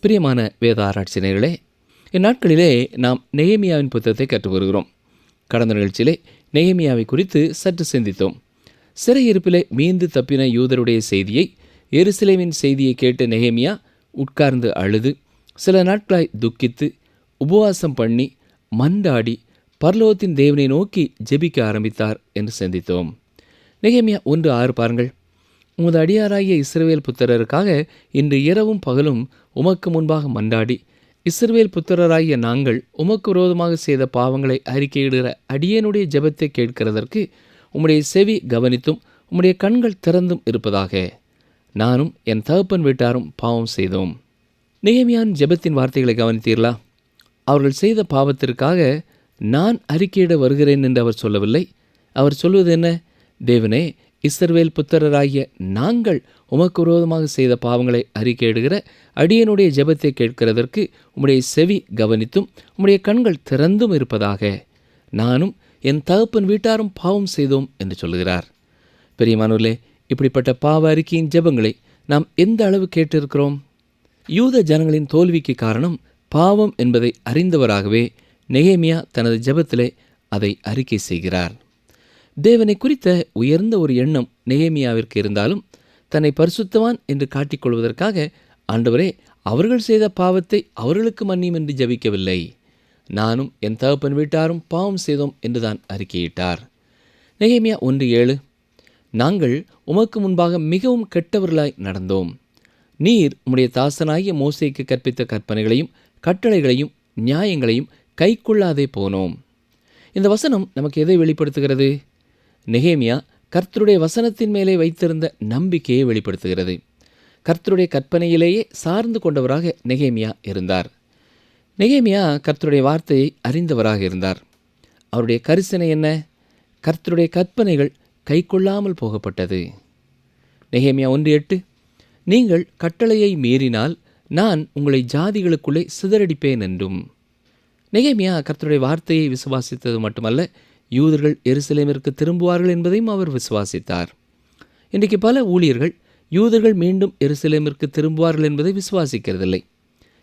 பிரியமான வேத ஆராய்ச்சி நேயர்களே, இந்நாட்களிலே நாம் நெகேமியாவின் புத்தகத்தை கற்று வருகிறோம். கடந்த நிகழ்ச்சியிலே நெகேமியாவை குறித்து சற்று சிந்தித்தோம். சிறையிருப்பிலே மீண்டு தப்பின யூதருடைய செய்தியை, எருசலேமின் செய்தியை கேட்ட நெகேமியா உட்கார்ந்து அழுது, சில நாட்களாய் துக்கித்து, உபவாசம் பண்ணி, மன்றாடி, பரலோகத்தின் தேவனை நோக்கி ஜெபிக்க ஆரம்பித்தார் என்று சிந்தித்தோம். நெகேமியா 1:6 பாருங்கள். உமது அடியாராகிய இஸ்ரவேல் புத்திரருக்காக இன்று இரவும் பகலும் உமக்கு முன்பாக மன்றாடி, இஸ்ரவேல் புத்திரராகிய நாங்கள் உமக்கு விரோதமாக செய்த பாவங்களை அறிக்கையிடுகிற அடியேனுடைய ஜெபத்தை கேட்கிறதற்கு உம்முடைய செவி கவனித்தும் உம்முடைய கண்கள் திறந்தும் இருப்பதாக. நானும் என் தகப்பன் வீட்டாரும் பாவம் செய்தோம். நெகேமியாவின் ஜெபத்தின் வார்த்தைகளை கவனித்தீர்களா? அவர்கள் செய்த பாவத்திற்காக நான் அறிக்கையிட வருகிறேன் என்று அவர் சொல்லவில்லை. அவர் சொல்வது என்ன? தேவனே, இஸ்ரவேல் புத்திரராகிய நாங்கள் உமக்கு விரோதமாக செய்த பாவங்களை அறிக்கையிடுகிற அடியனுடைய ஜெபத்தை கேட்கிறதற்கு உம்முடைய செவி கவனித்தும் உம்முடைய கண்கள் திறந்தும் இருப்பதாக. நானும் என் தகப்பன் வீட்டாரும் பாவம் செய்தோம் என்று சொல்கிறார். பெரியமானவர்களே, இப்படிப்பட்ட பாவ அறிக்கையின் ஜெபங்களை நாம் எந்த அளவு கேட்டிருக்கிறோம்? யூத ஜனங்களின் தோல்விக்கு காரணம் பாவம் என்பதை அறிந்தவராகவே நெகேமியா தனது ஜெபத்திலே அதை அறிக்கை செய்கிறார். தேவனை குறித்த உயர்ந்த ஒரு எண்ணம் நெகேமியாவிற்கு இருந்தாலும் தன்னை பரிசுத்தவான் என்று காட்டிக்கொள்வதற்காக, ஆண்டவரே, அவர்கள் செய்த பாவத்தை அவர்களுக்கு மன்னியும் என்று ஜெபிக்கவில்லை. நானும் என் தகப்பன் வீட்டாரும் பாவம் செய்தோம் என்றுதான் அறிக்கையிட்டார். நெகேமியா 1:7, நாங்கள் உமக்கு முன்பாக மிகவும் கெட்டவர்களாய் நடந்தோம். நீர் உம்முடைய தாசனாகிய மோசேக்கு கற்பித்த கற்பனைகளையும் கட்டளைகளையும் நியாயங்களையும் கைக்கொள்ளாதே போனோம். இந்த வசனம் நமக்கு எதை வெளிப்படுத்துகிறது? நெகேமியா கர்த்தருடைய வசனத்தின் மேலே வைத்திருந்த நம்பிக்கையை வெளிப்படுத்துகிறது. கர்த்தருடைய கற்பனையிலேயே சார்ந்து கொண்டவராக நெகேமியா இருந்தார். நெகேமியா கர்த்தருடைய வார்த்தையை அறிந்தவராக இருந்தார். அவருடைய கரிசனை என்ன? கர்த்தருடைய கற்பனைகள் கைக்கொள்ளாமல் போகப்பட்டது. நெகேமியா 1:8, நீங்கள் கட்டளையை மீறினால் நான் உங்களை ஜாதிகளுக்குள்ளே சிதறடிப்பேன் என்றும். நெகேமியா கர்த்தருடைய வார்த்தையை விசுவாசித்தது மட்டுமல்ல, யூதர்கள் எருசலேமிற்கு திரும்புவார்கள் என்பதையும் அவர் விசுவாசித்தார். இன்றைக்கு பல ஊழியர்கள் யூதர்கள் மீண்டும் எருசலேமிற்கு திரும்புவார்கள் என்பதை விசுவாசிக்கிறதில்லை.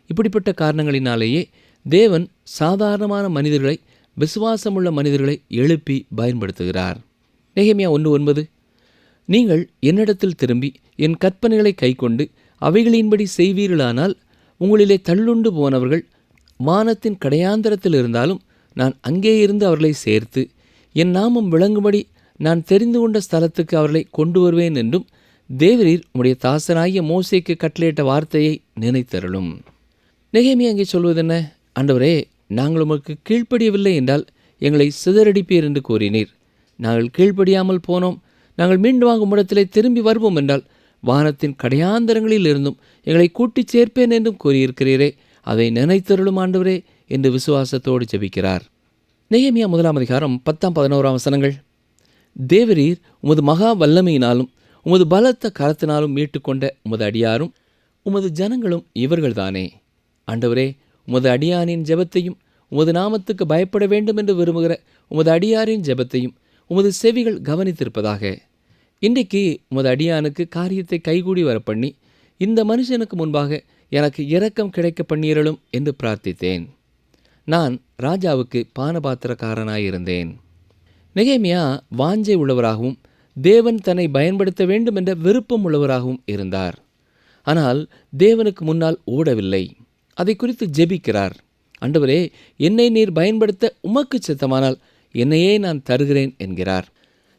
இப்படிப்பட்ட காரணங்களினாலேயே தேவன் சாதாரணமான மனிதர்களை, விசுவாசமுள்ள மனிதர்களை எழுப்பி பயன்படுத்துகிறார். நெகேமியா 1:9, நீங்கள் என்னிடத்தில் திரும்பி என் கற்பனைகளை கைக்கொண்டு அவைகளின்படி செய்வீர்களானால் உங்களிலே தள்ளுண்டு போனவர்கள் வானத்தின் கடையாந்தரத்தில் இருந்தாலும் நான் அங்கே இருந்து அவர்களை சேர்த்து என் நாமம் விளங்கும்படி நான் தெரிந்து கொண்ட ஸ்தலத்துக்கு அவர்களை கொண்டு வருவேன் என்றும் தேவரீர் உம்முடைய தாசனாகிய மோசேக்கு கட்டளையிட்ட வார்த்தையை நினைத்தருளும். நெகேமியா அங்கே சொல்வது என்ன? ஆண்டவரே, நாங்கள் உமக்கு கீழ்ப்படியவில்லை என்றால் எங்களை சிதறடிப்பீர் என்று கூறினீர். நாங்கள் கீழ்ப்படியாமல் போனோம். நாங்கள் மீண்டும் உம்மிடத்திலே திரும்பி வருவோம் என்றால் வானத்தின் கடையாந்தரங்களில் இருந்தும் எங்களை கூட்டிச் சேர்ப்பேன் என்றும் கூறியிருக்கிறீரே, அதை நினைத்தருளும் ஆண்டவரே என்று விசுவாசத்தோடு ஜெபிக்கிறார். நெகேமியா 1:10-11 வசனங்கள். தேவரீர் உமது மகா வல்லமையினாலும் உமது பலத்த கரத்தினாலும் மீட்டுக்கொண்ட உமது அடியாரும் உமது ஜனங்களும் இவர்கள்தானே. ஆண்டவரே, உமது அடியானின் ஜெபத்தையும் உமது நாமத்துக்கு பயப்பட வேண்டும் என்று விரும்புகிற உமது அடியாரின் ஜெபத்தையும் உமது செவிகள் கவனித்திருப்பதாக. இன்றைக்கு உமது அடியானுக்கு காரியத்தை கைகூடி வரப்பண்ணி இந்த மனுஷனுக்கு முன்பாக எனக்கு இரக்கம் கிடைக்க பண்ணியருளும் என்று பிரார்த்தித்தேன். நான் ராஜாவுக்கு பானபாத்திரக்காரனாயிருந்தேன். நெகேமியா வாஞ்சை உள்ளவராகவும் தேவன் தன்னை பயன்படுத்த வேண்டும் என்ற விருப்பம் உள்ளவராகவும் இருந்தார். ஆனால் தேவனுக்கு முன்னால் ஓடவில்லை. அதை குறித்து ஜெபிக்கிறார். ஆண்டவரே, என்னை நீர் பயன்படுத்த உமக்கு சித்தமானால் என்னையே நான் தருகிறேன் என்கிறார்.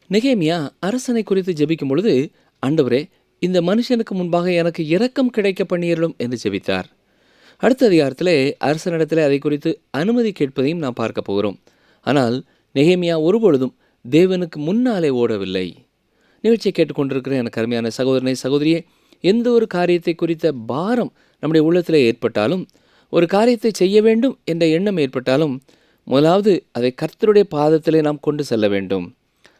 நெகேமியா அரசனை குறித்து ஜெபிக்கும் பொழுது, ஆண்டவரே, இந்த மனுஷனுக்கு முன்பாக எனக்கு இரக்கம் கிடைக்க பண்ணியருளும் என்று ஜெபித்தார். அடுத்த அதிகாரத்திலே அரசனிடத்திலே அதை குறித்து அனுமதி கேட்பதையும் நாம் பார்க்க போகிறோம். ஆனால் நெகேமியா ஒருபொழுதும் தேவனுக்கு முன்னாலே ஓடவில்லை. நிகழ்ச்சியை கேட்டுக்கொண்டிருக்கிற எனக்கு அருமையான சகோதரனை, சகோதரியே, எந்த ஒரு காரியத்தை குறித்த பாரம் நம்முடைய உள்ளத்திலே ஏற்பட்டாலும், ஒரு காரியத்தை செய்ய வேண்டும் என்ற எண்ணம் ஏற்பட்டாலும், முதலாவது அதை கர்த்தருடைய பாதத்திலே நாம் கொண்டு செல்ல வேண்டும்.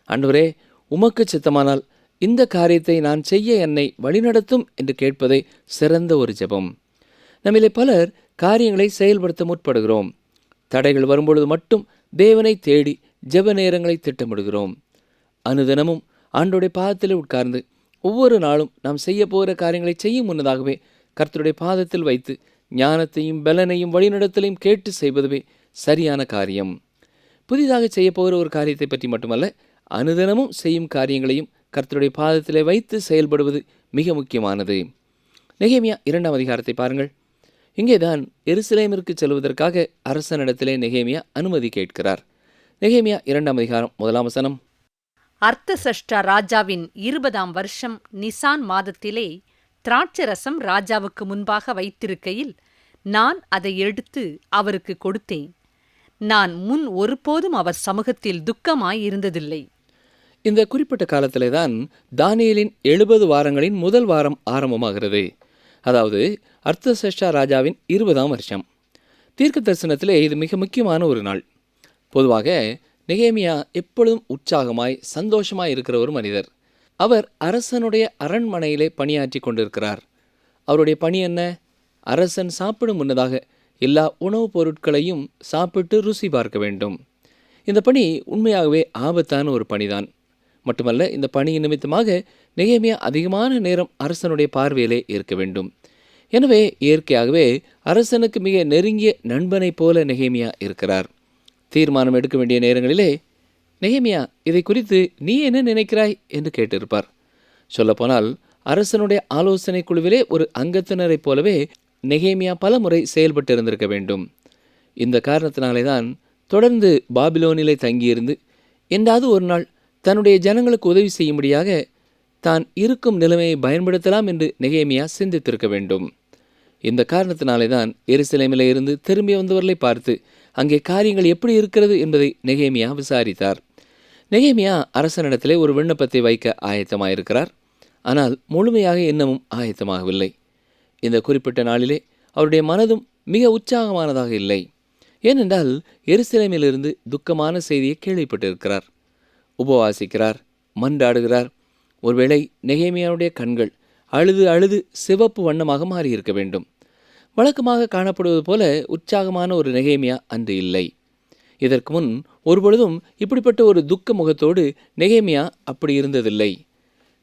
ஆண்டவரே, உமக்கு சித்தமானால் இந்த காரியத்தை நான் செய்ய என்னை வழிநடத்தும் என்று கேட்பதை சிறந்த ஒரு ஜெபம். நம்மிலே பலர் காரியங்களை செயல்படுத்த முற்படுகிறோம். தடைகள் வரும்பொழுது மட்டும் தேவனை தேடி ஜெப நேரங்களை திட்டமிடுகிறோம். அனுதினமும் ஆண்டோடைய பாதத்தில் உட்கார்ந்து ஒவ்வொரு நாளும் நாம் செய்ய போகிற காரியங்களை செய்யும் முன்னதாகவே கர்த்தருடைய பாதத்தில் வைத்து ஞானத்தையும் பலனையும் வழிநடத்தலையும் கேட்டு செய்வதுவே சரியான காரியம். புதிதாக செய்யப்போகிற ஒரு காரியத்தை பற்றி மட்டுமல்ல, அனுதினமும் செய்யும் காரியங்களையும் கர்த்தருடைய பாதத்திலே வைத்து செயல்படுவது மிக முக்கியமானது. நெகேமியா 2ஆம் அதிகாரத்தை பாருங்கள். இங்கேதான் எருசலேமிற்கு செல்வதற்காக அரசனிடத்திலே நெகேமியா அனுமதி கேட்கிறார். நெகேமியா 2ஆம் அதிகாரம் 1ஆம் வசனம். அர்த்தசஷ்டா ராஜாவின் 20ஆம் வருஷம் நிசான் மாதத்திலே திராட்சரசம் ராஜாவுக்கு முன்பாக வைத்திருக்கையில் நான் அதை எடுத்து அவருக்கு கொடுத்தேன். நான் முன் ஒருபோதும் அவர் சமூகத்தில் துக்கமாயிருந்ததில்லை. இந்த குறிப்பிட்ட காலத்திலே தான் தானியேலின் 70 வாரங்களின் முதல் வாரம் ஆரம்பமாகிறது. அதாவது அர்த்தசஷ்டா ராஜாவின் 20ஆம் வருஷம். தீர்க்க தரிசனத்திலே இது மிக முக்கியமான ஒரு நாள். பொதுவாக நெகேமியா எப்பொழுதும் உற்சாகமாய் சந்தோஷமாய் இருக்கிற ஒரு மனிதர். அவர் அரசனுடைய அரண்மனையிலே பணியாற்றி கொண்டிருக்கிறார். அவருடைய பணி என்ன? அரசன் சாப்பிடும் முன்னதாக எல்லா உணவுப் பொருட்களையும் சாப்பிட்டு ருசி பார்க்க வேண்டும். இந்த பணி உண்மையாகவே ஆபத்தான ஒரு பணிதான். மட்டுமல்ல, இந்த பணியின் நிமித்தமாக நெகேமியா அதிகமான நேரம் அரசனுடைய பார்வையிலே இருக்க வேண்டும். எனவே இயற்கையாகவே அரசனுக்கு மிக நெருங்கிய நண்பனைப் போல நெகேமியா இருக்கிறார். தீர்மானம் எடுக்க வேண்டிய நேரங்களிலே நெகேமியா இதை குறித்து நீ என்ன நினைக்கிறாய் என்று கேட்டிருப்பார். சொல்லப்போனால் அரசனுடைய ஆலோசனை குழுவிலே ஒரு அங்கத்தினரைப் போலவே நெகேமியா பல முறை செயல்பட்டு இருந்திருக்க வேண்டும். இந்த காரணத்தினாலே தான் தொடர்ந்து பாபிலோனிலே தங்கியிருந்து என்றாவது ஒரு நாள் தன்னுடைய ஜனங்களுக்கு உதவி செய்யும்படியாக தான் இருக்கும் நிலைமையை பயன்படுத்தலாம் என்று நெகேமியா சிந்தித்திருக்க வேண்டும். இந்த காரணத்தினாலே தான் எருசலேமிலே இருந்து திரும்பி வந்தவர்களை பார்த்து அங்கே காரியங்கள் எப்படி இருக்கிறது என்பதை நெகேமியா விசாரித்தார். நெகேமியா அரசனிடத்திலே ஒரு விண்ணப்பத்தை வைக்க ஆயத்தமாயிருக்கிறார். ஆனால் முழுமையாக இன்னமும் ஆயத்தமாகவில்லை. இந்த குறிப்பிட்ட நாளிலே அவருடைய மனதும் மிக உற்சாகமானதாக இல்லை. ஏனென்றால் எருசலேமிலிருந்து துக்கமான செய்தியை கேள்விப்பட்டிருக்கிறார். உபவாசிக்கிறார், மன்றாடுகிறார். ஒருவேளை நெகேமியாவுடைய கண்கள் அழுது அழுது சிவப்பு வண்ணமாக மாறியிருக்க வேண்டும். வழக்கமாக காணப்படுவது போல உற்சாகமான ஒரு நெகேமியா அன்று இல்லை. இதற்கு முன் ஒருபொழுதும் இப்படிப்பட்ட ஒரு துக்க முகத்தோடு நெகேமியா அப்படி இருந்ததில்லை.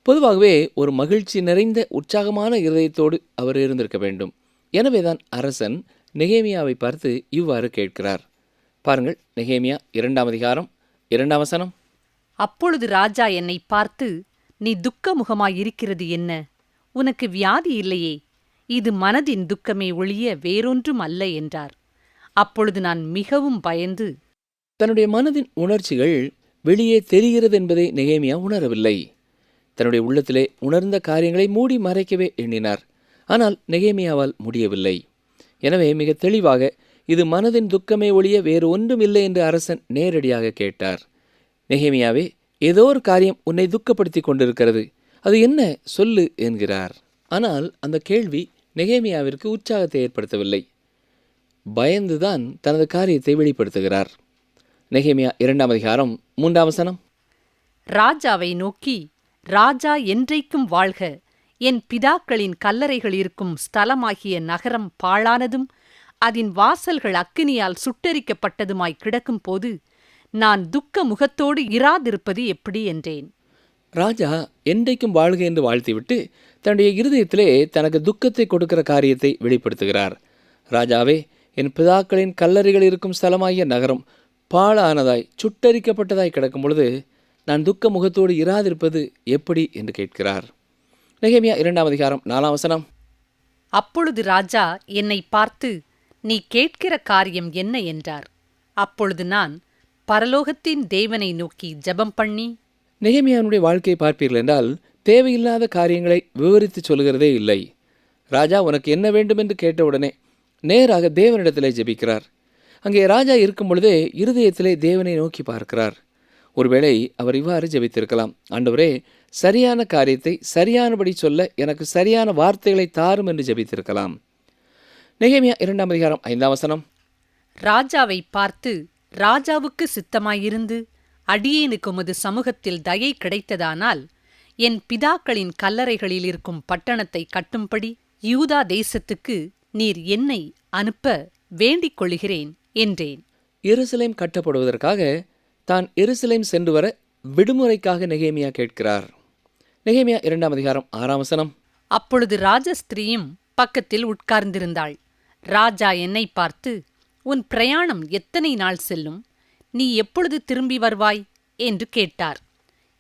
பொதுவாகவே ஒரு மகிழ்ச்சி நிறைந்த உற்சாகமான இருதயத்தோடு அவர் இருந்திருக்க வேண்டும். எனவேதான் அரசன் நெகேமியாவை பார்த்து இவ்வாறு கேட்கிறார். பாருங்கள், நெகேமியா 2ஆம் அதிகாரம் 2ஆம் வசனம். அப்பொழுது ராஜா என்னை பார்த்து, நீ துக்க முகமாயிருக்கிறது என்ன? உனக்கு வியாதி இல்லையே, இது மனதின் துக்கமே ஒழிய வேறொன்றும் அல்ல என்றார். அப்பொழுது நான் மிகவும் பயந்து, தன்னுடைய மனதின் உணர்ச்சிகள் வெளியே தெரிகிறது என்பதை நெகேமியா உணரவில்லை. தன்னுடைய உள்ளத்திலே உணர்ந்த காரியங்களை மூடி மறைக்கவே எண்ணினார். ஆனால் நெகேமியாவால் முடியவில்லை. எனவே மிக தெளிவாக இது மனதின் துக்கமே ஒழிய வேறு ஒன்றும் இல்லை என்று அரசன் நேரடியாக கேட்டார். நெகேமியாவே, ஏதோ ஒரு காரியம் உன்னை துக்கப்படுத்தி கொண்டிருக்கிறது, அது என்ன சொல்லு என்கிறார். ஆனால் அந்த கேள்வி நெகேமியாவிற்கு உற்சாகத்தை ஏற்படுத்தவில்லை. பயந்துதான் தனது காரியத்தை வெளிப்படுத்துகிறார். நெகேமியா 2ஆம் அதிகாரம் 3ஆம் வசனம். ராஜாவை நோக்கி, ராஜா என்றைக்கும் வாழ்க, என் பிதாக்களின் கல்லறைகள் இருக்கும் ஸ்தலமாகிய நகரம் பாழானதும் அதன் வாசல்கள் அக்கினியால் சுட்டெரிக்கப்பட்டதுமாய் கிடக்கும் போது நான் துக்க முகத்தோடு இராதிருப்பது எப்படி என்றேன். ராஜா என்றைக்கும் வாழ்க என்று வாழ்த்திவிட்டு தன்னுடைய இருதயத்திலே தனக்கு துக்கத்தை கொடுக்கிற காரியத்தை வெளிப்படுத்துகிறார். ராஜாவே, என் பிதாக்களின் கல்லறைகள் இருக்கும் ஸ்தலமாகிய நகரம் பாழானதாய் சுட்டரிக்கப்பட்டதாய் கிடக்கும் பொழுது நான் துக்க முகத்தோடு இராதிருப்பது எப்படி என்று கேட்கிறார். நெகேமியா 2ஆம் அதிகாரம் 4ஆம் வசனம். அப்பொழுது ராஜா என்னை பார்த்து, நீ கேட்கிற காரியம் என்ன என்றார். அப்பொழுது நான் பரலோகத்தின் தேவனை நோக்கி ஜெபம் பண்ணி, நெகேமியாவுடைய வாழ்க்கையை பார்ப்பீர்கள் என்றால் தேவையில்லாத காரியங்களை விவரித்து சொல்கிறதே இல்லை. ராஜா உனக்கு என்ன வேண்டும் என்று கேட்டவுடனே நேராக தேவனிடத்திலே ஜெபிக்கிறார். அங்கே ராஜா இருக்கும் பொழுதே இருதயத்திலே தேவனை நோக்கி பார்க்கிறார். ஒருவேளை அவர் இவ்வாறு ஜெபித்திருக்கலாம், ஆண்டவரே, சரியான காரியத்தை சரியானபடி சொல்ல எனக்கு சரியான வார்த்தைகளை தாரும் என்று ஜெபித்திருக்கலாம். நெகேமியா 2ஆம் அதிகாரம் 5ஆம் வசனம். ராஜாவை பார்த்து, ராஜாவுக்கு சித்தமாயிருந்து அடியேனுக்கு உமது சமூகத்தில் தயை கிடைத்ததானால் என் பிதாக்களின் கல்லறைகளில் இருக்கும் பட்டணத்தை கட்டும்படி யூதா தேசத்துக்கு நீர் என்னை அனுப்ப வேண்டிக் கொள்கிறேன் என்றேன். எருசலேம் கட்டப்படுவதற்காக தான் எருசலேம் சென்று வர விடுமுறைக்காக நெகேமியா கேட்கிறார். நெகேமியா 2ஆம் அதிகாரம் 6ஆம் வசனம். அப்பொழுது ராஜஸ்திரீயும் பக்கத்தில் உட்கார்ந்திருந்தாள். ராஜா என்னை பார்த்து, உன் பிரயாணம் எத்தனை நாள் செல்லும்? நீ எப்பொழுது திரும்பி வருவாய் என்று கேட்டார்.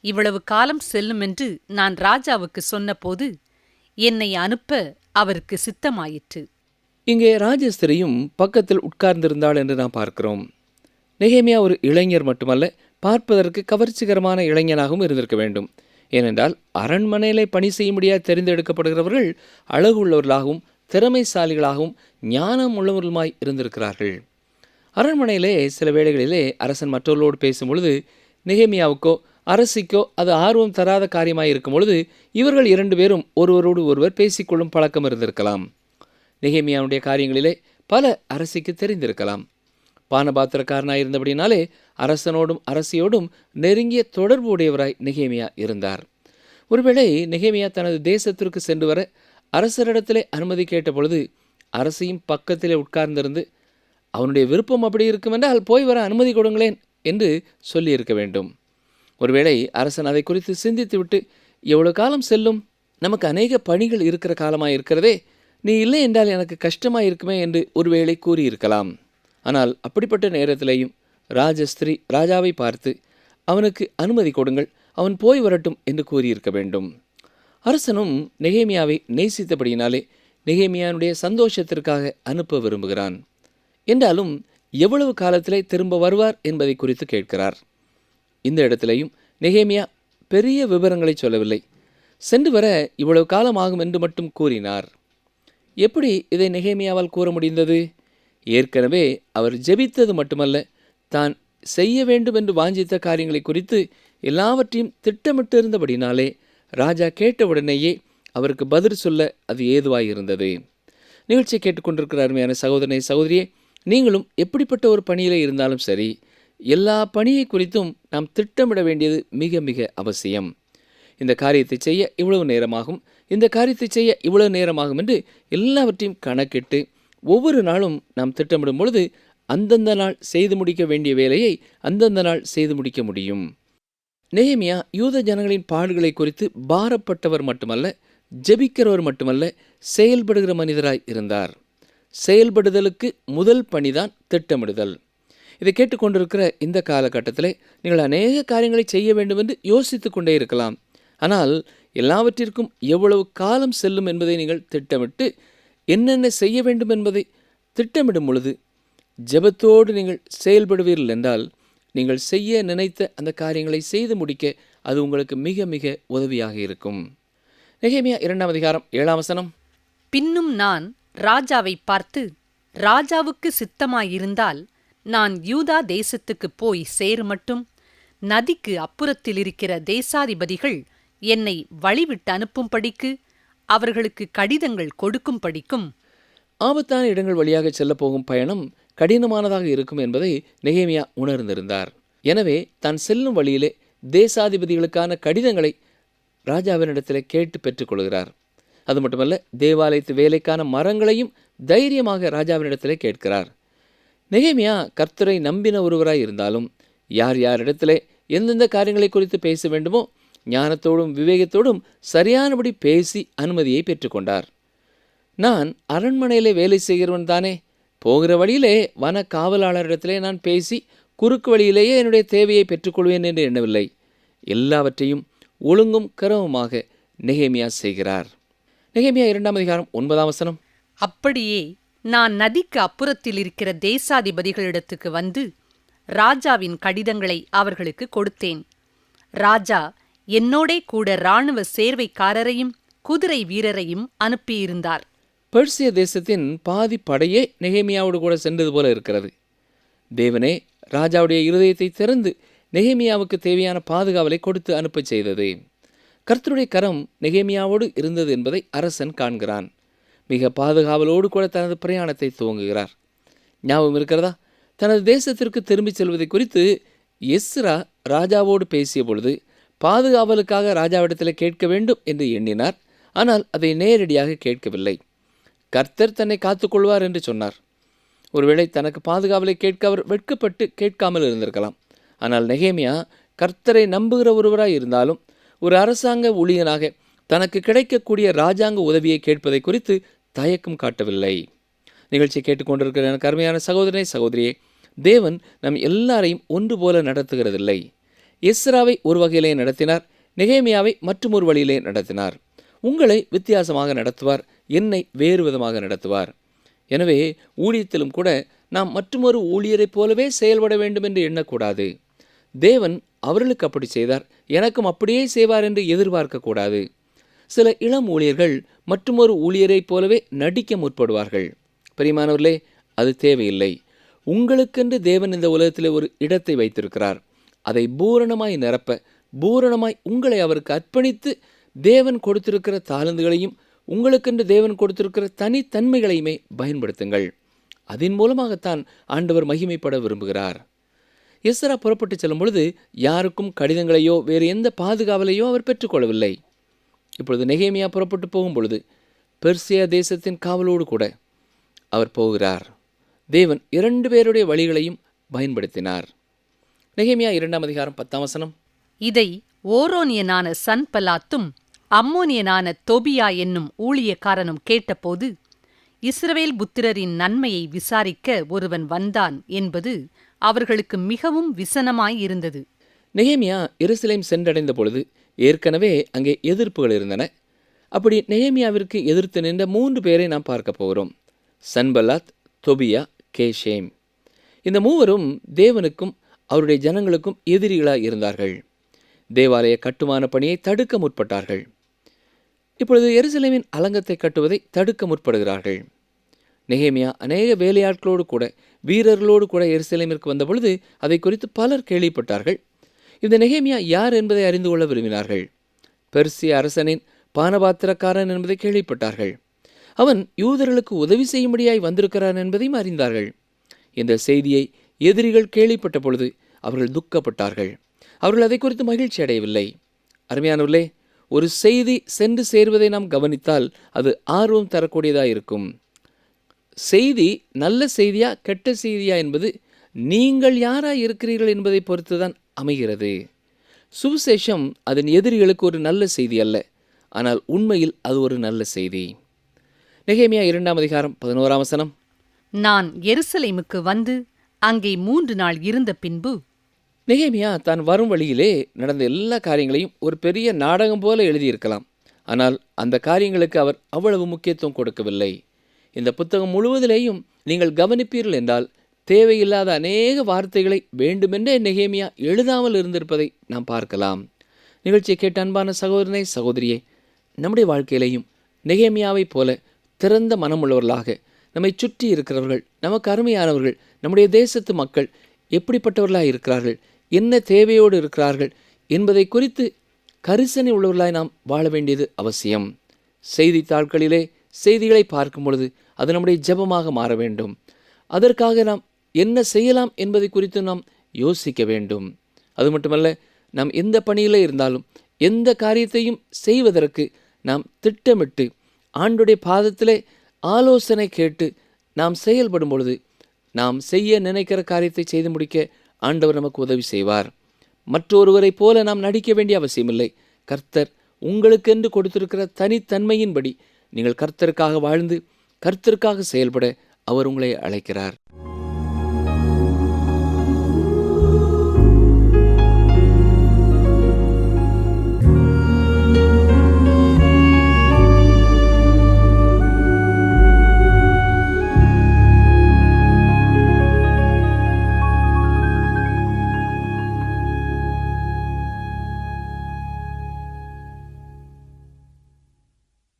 இவ்வளவு காலம் செல்லுமென்று நான் ராஜாவுக்கு சொன்னபோது என்னை அனுப்ப அவருக்கு சித்தமாயிற்று. இங்கே ராஜஸ்திரியும் பக்கத்தில் உட்கார்ந்திருந்தாள் என்று நாம் பார்க்கிறோம். நெகேமியா ஒரு இளைஞர் மட்டுமல்ல, பார்ப்பதற்கு கவர்ச்சிகரமான இளைஞனாகவும் இருந்திருக்க வேண்டும். ஏனென்றால் அரண்மனையிலே பணி செய்யும்படியாக தெரிந்தெடுக்கப்படுகிறவர்கள் அழகுள்ளவர்களாகவும் திறமைசாலிகளாகவும் ஞானம் உள்ளவர்களுமாய் இருந்திருக்கிறார்கள். அரண்மனையிலே சில வேளைகளிலே அரசன் மற்றவர்களோடு பேசும் பொழுது நெகேமியாவுக்கோ அரசிக்கோ அது ஆர்வம் தராத காரியமாய் இருக்கும் பொழுது இவர்கள் 2 பேரும் ஒருவரோடு ஒருவர் பேசிக்கொள்ளும் பழக்கம் இருந்திருக்கலாம். நெகேமியாவுடைய காரியங்களிலே பல அரசிக்கு தெரிந்திருக்கலாம். பானபாத்திரக்காரனாய் இருந்தபடினாலே அரசனோடும் அரசியோடும் நெருங்கிய தொடர்பு உடையவராய் நெகேமியா இருந்தார். ஒருவேளை நெகேமியா தனது தேசத்திற்கு சென்று வர அரசரிடத்திலே அனுமதி கேட்ட பொழுது அரசியும் பக்கத்திலே உட்கார்ந்திருந்து அவனுடைய விருப்பம் அப்படி இருக்குமென்றால் போய் வர அனுமதி கொடுங்களேன் என்று சொல்லியிருக்க வேண்டும். ஒருவேளை அரசன் அதை குறித்து சிந்தித்துவிட்டு, எவ்வளவு காலம் செல்லும், நமக்கு அநேக பணிகள் இருக்கிற காலமாக இருக்கிறதே, நீ இல்லை என்றால் எனக்கு கஷ்டமாக இருக்குமே என்று ஒருவேளை கூறியிருக்கலாம். ஆனால் அப்படிப்பட்ட நேரத்திலேயும் ராஜஸ்திரீ ராஜாவை பார்த்து அவனுக்கு அனுமதி கொடுங்கள், அவன் போய் வரட்டும் என்று கூறியிருக்க வேண்டும். அரசனும் நெகேமியாவை நேசித்தபடியினாலே நெகேமியானுடைய சந்தோஷத்திற்காக அனுப்ப விரும்புகிறான். என்றாலும் எவ்வளவு காலத்திலே திரும்ப வருவார் என்பதை குறித்து கேட்கிறார். இந்த இடத்திலேயும் நெகேமியா பெரிய விவரங்களை சொல்லவில்லை. சென்று வர இவ்வளவு காலம் ஆகும் என்று மட்டும் கூறினார். எப்படி இதை நெகேமியாவால் கூற முடிந்தது? ஏற்கனவே அவர் ஜெபித்தது மட்டுமல்ல, தான் செய்ய வேண்டும் என்று வாஞ்சித்த காரியங்களை குறித்து எல்லாவற்றையும் திட்டமிட்டிருந்தபடினாலே ராஜா கேட்டவுடனேயே அவருக்கு பதில் சொல்ல அது ஏதுவாயிருந்தது. நிகழ்ச்சியை கேட்டுக்கொண்டிருக்கிற அருமையான சகோதரனை சகோதரியே, நீங்களும் எப்படிப்பட்ட ஒரு பணியில் இருந்தாலும் சரி, எல்லா பணியை குறித்தும் நாம் திட்டமிட வேண்டியது மிக மிக அவசியம். இந்த காரியத்தை செய்ய இவ்வளவு நேரமாகும், இந்த காரியத்தை செய்ய இவ்வளவு நேரமாகும் என்று எல்லாவற்றையும் கணக்கிட்டு ஒவ்வொரு நாளும் நாம் திட்டமிடும் பொழுது அந்தந்த நாள் செய்து முடிக்க வேண்டிய வேலையை அந்தந்த நாள் செய்து முடிக்க முடியும். நெகேமியா யூத ஜனங்களின் பாடுகளை குறித்து பாரப்பட்டவர் மட்டுமல்ல, ஜெபிக்கிறவர் மட்டுமல்ல, செயல்படுகிற மனிதராய் இருந்தார். செயல்படுதலுக்கு முதல் பணிதான் திட்டமிடுதல். இதை கேட்டுக்கொண்டிருக்கிற இந்த காலகட்டத்தில் நீங்கள் அநேக காரியங்களை செய்ய வேண்டும் என்று யோசித்து கொண்டே இருக்கலாம். ஆனால் எல்லாவற்றிற்கும் எவ்வளவு காலம் செல்லும் என்பதை நீங்கள் திட்டமிட்டு என்னென்ன செய்ய வேண்டும் என்பதை திட்டமிடும் பொழுது ஜெபத்தோடு நீங்கள் செயல்படுவீர்கள் என்றால் நீங்கள் செய்ய நினைத்த அந்த காரியங்களை செய்து முடிக்க அது உங்களுக்கு மிக மிக உதவியாக இருக்கும். நெகேமியா 2ஆம் அதிகாரம் 7ஆம் வசனம். பின்னும் நான் ராஜாவை பார்த்து, ராஜாவுக்கு சித்தமாயிருந்தால் நான் யூதா தேசத்துக்குப் போய் சேருமட்டும் நதிக்கு அப்புறத்தில் இருக்கிற தேசாதிபதிகள் என்னை வழிவிட்டு அனுப்பும்படிக்கு அவர்களுக்கு கடிதங்கள் கொடுக்கும்படிக்கும். ஆபத்தான இடங்கள் வழியாக செல்லப்போகும் பயணம் கடினமானதாக இருக்கும் என்பதை நெகேமியா உணர்ந்திருந்தார். எனவே தான் செல்லும் வழியிலே தேசாதிபதிகளுக்கான கடிதங்களை ராஜாவினிடத்திலே கேட்டு பெற்றுக்கொள்கிறார். அது மட்டுமல்ல, தேவாலயத்து வேலைக்கான மரங்களையும் தைரியமாக ராஜாவினிடத்திலே கேட்கிறார். நெகேமியா கர்த்தரை நம்பின ஒருவராய் இருந்தாலும் யார் யாரிடத்திலே எந்தெந்த காரியங்களை குறித்து பேச வேண்டுமோ ஞானத்தோடும் விவேகத்தோடும் சரியானபடி பேசி அனுமதியை பெற்றுக்கொண்டார். நான் அரண்மனையிலே வேலை செய்கிறவன் தானே, போகிற வழியிலே வன காவலாளரிடத்திலே நான் பேசி குறுக்கு வழியிலேயே என்னுடைய தேவையை பெற்றுக்கொள்வேன் என்று எண்ணவில்லை. எல்லாவற்றையும் ஒழுங்கும் கரவுமாக நெகேமியா செய்கிறார். நெகேமியா 2ஆம் அதிகாரம் 9ஆம் வசனம். அப்படியே நான் நதிக்கு அப்புறத்தில் இருக்கிற தேசாதிபதிகளிடத்துக்கு வந்து ராஜாவின் கடிதங்களை அவர்களுக்கு கொடுத்தேன். ராஜா என்னோடே கூட இராணுவ சேர்வைக்காரரையும் குதிரை வீரரையும் அனுப்பியிருந்தார். பெர்சிய தேசத்தின் பாதி படையே நெகேமியாவோடு கூட சென்றது போல இருக்கிறது. தேவனே ராஜாவுடைய இருதயத்தை திறந்து நெகேமியாவுக்கு தேவையான பாதுகாவலை கொடுத்து அனுப்ப செய்தது. கர்த்தருடைய கரம் நெகேமியாவோடு இருந்தது என்பதை அரசன் காண்கிறான். மிக பாதுகாவலோடு கூட தனது பிரயாணத்தை துவங்குகிறார். ஞாபகம் இருக்கிறதா? தனது தேசத்திற்கு திரும்பிச் செல்வதை குறித்து எஸ்ரா ராஜாவோடு பேசிய பொழுது பாதுகாவலுக்காக ராஜாவிடத்தில் கேட்க வேண்டும் என்று எண்ணினார். ஆனால் அதை நேரடியாக கேட்கவில்லை. கர்த்தர் தன்னை காத்துக்கொள்வார் என்று சொன்னார். ஒருவேளை தனக்கு பாதுகாவலை கேட்க அவர் வெட்கப்பட்டு கேட்காமல் இருந்திருக்கலாம். ஆனால் நெகேமியா கர்த்தரை நம்புகிற ஒருவராய் இருந்தாலும் ஒரு அரசாங்க ஊழியனாக தனக்கு கிடைக்கக்கூடிய இராஜாங்க உதவியை கேட்பதை குறித்து தயக்கம் காட்டவில்லை. நிகழ்ச்சி கேட்டுக்கொண்டிருக்கிற எனக்கு அருமையான சகோதரனே, சகோதரியே, தேவன் நம் எல்லாரையும் ஒன்று போல நடத்துகிறதில்லை. எஸ்ராவை ஒரு வகையிலே நடத்தினார், நெகேமியாவை மற்றும் ஒரு வழியிலே நடத்தினார். உங்களை வித்தியாசமாக நடத்துவார், என்னை வேறு விதமாக நடத்துவார். எனவே ஊழியத்திலும் கூட நாம் மற்றொரு ஊழியரைப் போலவே செயல்பட வேண்டும் என்று எண்ணக்கூடாது. தேவன் அவர்களுக்கு அப்படி செய்தார், எனக்கும் அப்படியே செய்வார் என்று எதிர்பார்க்கக்கூடாது. சில இளம் ஊழியர்கள் மற்றொரு ஊழியரைப் போலவே நடிக்க முற்படுவார்கள். பிரியமானவர்களே, அது தேவையில்லை. உங்களுக்கென்று தேவன் இந்த உலகத்தில் ஒரு இடத்தை வைத்திருக்கிறார். அதை பூரணமாய் நிரப்ப, பூரணமாய் உங்களை அவருக்கு அர்ப்பணித்து தேவன் கொடுத்திருக்கிற தாளந்துகளையும் உங்களுக்கென்று தேவன் கொடுத்திருக்கிற தனித்தன்மைகளையுமே பயன்படுத்துங்கள். அதன் மூலமாகத்தான் ஆண்டவர் மகிமைப்பட விரும்புகிறார். எஸ்ரா புறப்பட்டு செல்லும் பொழுது யாருக்கும் கடிதங்களையோ வேறு எந்த பாதுகாவலையோ அவர் பெற்றுக்கொள்ளவில்லை. இப்பொழுது நெகேமியா புறப்பட்டு போகும் பொழுது பெர்சியா தேசத்தின் காவலோடு கூட அவர் போகிறார். தேவன் 2 பேருடைய வழிகளையும் பயன்படுத்தினார். நெகேமியா 2ஆம் அதிகாரம் 10ஆம் வசனம். இதை ஓரோனியனான சன்பலாத்தும் அம்மோனியனான தொபியா என்னும் ஊழியக்காரனும் கேட்டபோது, இஸ்ரவேல் புத்திரரின் நன்மையை விசாரிக்க ஒருவன் வந்தான் என்பது அவர்களுக்கு மிகவும் விசனமாயிருந்தது. நெகேமியா எருசலேம் சென்றடைந்த பொழுது ஏற்கனவே அங்கே எதிர்ப்புகள் இருந்தன. அப்படி நெகேமியாவிற்கு எதிர்த்து நின்ற 3 பேரை நாம் பார்க்க போகிறோம். சன்பலாத், தொபியா, கேஷேம். இந்த மூவரும் தேவனுக்கும் அவருடைய ஜனங்களுக்கும் எதிரிகளாய் இருந்தார்கள். தேவாலய கட்டுமான பணியை தடுக்க முற்பட்டார்கள். இப்பொழுது எருசலேமின் அலங்கத்தை கட்டுவதை தடுக்க முற்படுகிறார்கள். நெகேமியா அநேக வேலையாட்களோடு கூட வீரர்களோடு கூட எருசலேமிற்கு வந்த பொழுது அதை குறித்து பலர் கேள்விப்பட்டார்கள். இந்த நெகேமியா யார் என்பதை அறிந்து கொள்ள விரும்பினார்கள். பெர்சிய அரசனின் பானபாத்திரக்காரன் என்பதை கேள்விப்பட்டார்கள். அவன் யூதர்களுக்கு உதவி செய்யும்படியாய் வந்திருக்கிறான் என்பதையும் அறிந்தார்கள். இந்த செய்தியை எதிரிகள் கேள்விப்பட்ட பொழுது அவர்கள் துக்கப்பட்டார்கள். அவர்கள் அதை குறித்து மகிழ்ச்சி அடையவில்லை. அருமையானவர்களே, ஒரு செய்தி சென்று சேர்வதை நாம் கவனித்தால் அது ஆர்வம் தரக்கூடியதாக இருக்கும். செய்தி நல்ல செய்தியா கெட்ட செய்தியா என்பது நீங்கள் யாராய் இருக்கிறீர்கள் என்பதை பொறுத்துதான் அமைகிறது. சுவிசேஷம் அதன் எதிரிகளுக்கு ஒரு நல்ல செய்தி அல்ல, ஆனால் உண்மையில் அது ஒரு நல்ல செய்தி. நெகேமியா 2ஆம் அதிகாரம் 11ஆம் வசனம். நான் எருசலேமுக்கு வந்து அங்கே 3 நாள் இருந்த பின்பு. நெகேமியா தான் வரும் வழியிலே நடந்த எல்லா காரியங்களையும் ஒரு பெரிய நாடகம் போல எழுதியிருக்கலாம். ஆனால் அந்த காரியங்களுக்கு அவர் அவ்வளவு முக்கியத்துவம் கொடுக்கவில்லை. இந்த புத்தகம் முழுவதிலேயும் நீங்கள் கவனிப்பீர்கள் என்றால் தேவையில்லாத அநேக வார்த்தைகளை வேண்டுமென்றே நெகேமியா எழுதாமல் இருந்திருப்பதை நாம் பார்க்கலாம். நிகழ்ச்சியை கேட்ட அன்பான சகோதரனை, சகோதரியே, நம்முடைய வாழ்க்கையிலையும் நெகேமியாவைப் போல திறந்த மனமுள்ளவர்களாக நம்மை சுற்றி இருக்கிறவர்கள், நமக்கு அருமையானவர்கள், நம்முடைய தேசத்து மக்கள் எப்படிப்பட்டவர்களாக இருக்கிறார்கள், என்ன தேவையோடு இருக்கிறார்கள் என்பதை குறித்து கரிசனை உள்ளவர்களாய் நாம் வாழ வேண்டியது அவசியம். செய்தித்தாள்களிலே செய்திகளை பார்க்கும் பொழுது அது நம்முடைய ஜெபமாக மாற வேண்டும். அதற்காக நாம் என்ன செய்யலாம் என்பதை குறித்து நாம் யோசிக்க வேண்டும். அது மட்டுமல்ல, நாம் எந்த பணியில் இருந்தாலும் எந்த காரியத்தையும் செய்வதற்கு நாம் திட்டமிட்டு ஆண்டுடைய பாதத்திலே ஆலோசனை கேட்டு நாம் செயல்படும் பொழுது நாம் செய்ய நினைக்கிற காரியத்தை செய்து முடிக்க ஆண்டவர் நமக்கு உதவி செய்வார். மற்றொருவரைப் போல நாம் நடிக்க வேண்டிய அவசியமில்லை. கர்த்தர் உங்களுக்கென்று கொடுத்திருக்கிற தனித்தன்மையின்படி நீங்கள் கர்த்தருக்காக வாழ்ந்து கர்த்தருக்காக செயல்பட அவர் உங்களை அழைக்கிறார்.